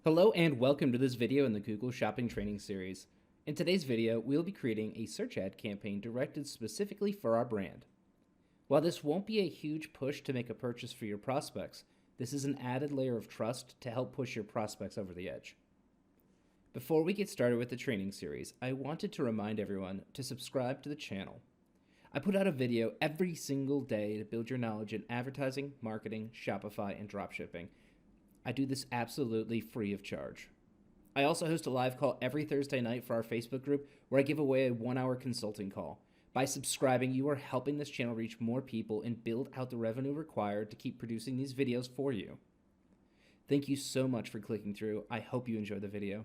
Hello and welcome to this video in the Google Shopping Training Series. In today's video, we'll be creating a search ad campaign directed specifically for our brand. While this won't be a huge push to make a purchase for your prospects, this is an added layer of trust to help push your prospects over the edge. Before we get started with the training series, I wanted to remind everyone to subscribe to the channel. I put out a video every single day to build your knowledge in advertising, marketing, Shopify, and dropshipping. I do this absolutely free of charge. I also host a live call every Thursday night for our Facebook group where I give away a 1-hour consulting call. By subscribing, you are helping this channel reach more people and build out the revenue required to keep producing these videos for you. Thank you so much for clicking through. I hope you enjoy the video.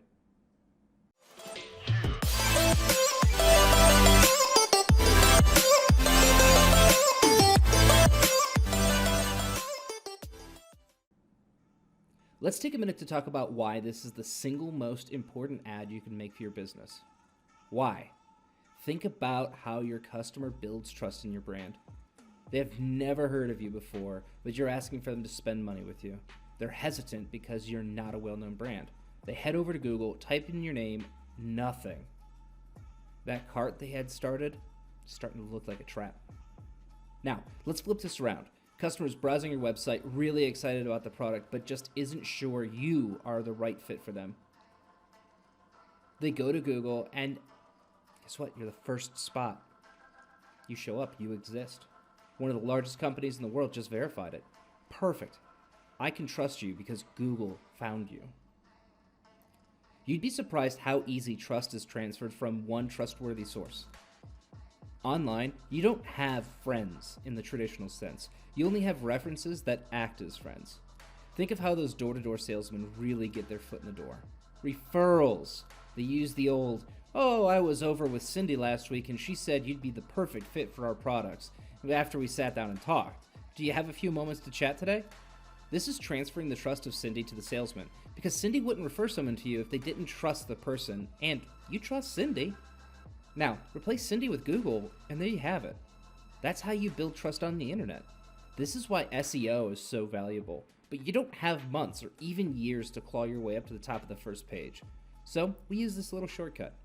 Let's take a minute to talk about why this is the single most important ad you can make for your business. Why? Think about how your customer builds trust in your brand. They have never heard of you before, but you're asking for them to spend money with you. They're hesitant because you're not a well-known brand. They head over to Google, type in your name, nothing. That cart they had started is starting to look like a trap. Now, let's flip this around. Customers browsing your website, really excited about the product, but just isn't sure you are the right fit for them. They go to Google and guess what? You're the first spot. You show up, you exist. One of the largest companies in the world just verified it. Perfect. I can trust you because Google found you. You'd be surprised how easy trust is transferred from one trustworthy source. Online, you don't have friends in the traditional sense. You only have references that act as friends. Think of how those door-to-door salesmen really get their foot in the door. Referrals. They use the old, "Oh, I was over with Cindy last week and she said you'd be the perfect fit for our products after we sat down and talked. Do you have a few moments to chat today?" This is transferring the trust of Cindy to the salesman, because Cindy wouldn't refer someone to you if they didn't trust the person, and you trust Cindy. Now, replace Cindy with Google, and there you have it. That's how you build trust on the internet. This is why SEO is so valuable, but you don't have months or even years to claw your way up to the top of the first page. So we use this little shortcut.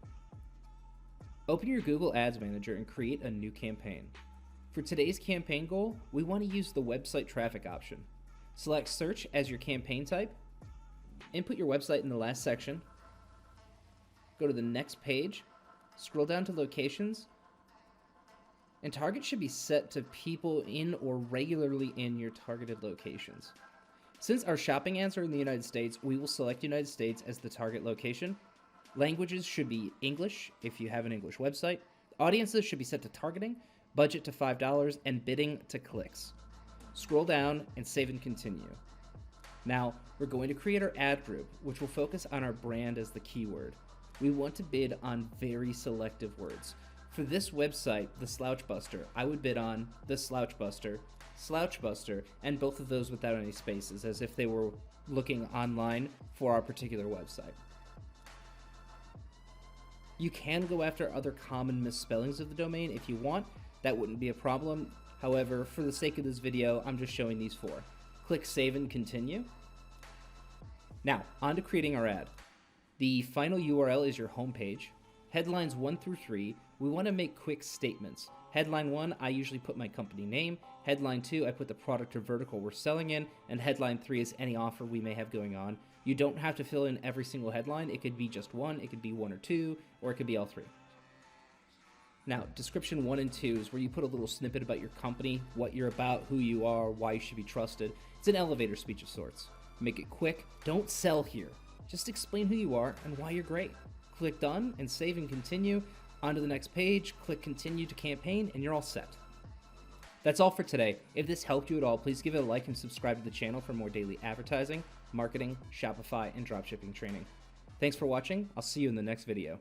Open your Google Ads Manager and create a new campaign. For today's campaign goal, we want to use the website traffic option. Select search as your campaign type, input your website in the last section, go to the next page, scroll down to locations, and target should be set to people in or regularly in your targeted locations. Since our shopping ads are in the United States, we will select United States as the target location. Languages should be English if you have an English website. Audiences should be set to targeting, budget to $5, and bidding to clicks. Scroll down and save and continue. Now, we're going to create our ad group, which will focus on our brand as the keyword. We want to bid on very selective words. For this website, the Slouchbuster, I would bid on the Slouchbuster, Slouchbuster, and both of those without any spaces, as if they were looking online for our particular website. You can go after other common misspellings of the domain if you want. That wouldn't be a problem. However, for the sake of this video, I'm just showing these four. Click Save and Continue. Now, on to creating our ad. The final URL is your homepage. Headlines 1 through 3, we want to make quick statements. Headline 1, I usually put my company name. Headline 2, I put the product or vertical we're selling in. And headline 3 is any offer we may have going on. You don't have to fill in every single headline. It could be just one, it could be 1 or 2, or it could be all 3. Now, description 1 and 2 is where you put a little snippet about your company, what you're about, who you are, why you should be trusted. It's an elevator speech of sorts. Make it quick. Don't sell here. Just explain who you are and why you're great. Click Done and save and continue. On to the next page, click Continue to Campaign, and you're all set. That's all for today. If this helped you at all, please give it a like and subscribe to the channel for more daily advertising, marketing, Shopify, and dropshipping training. Thanks for watching. I'll see you in the next video.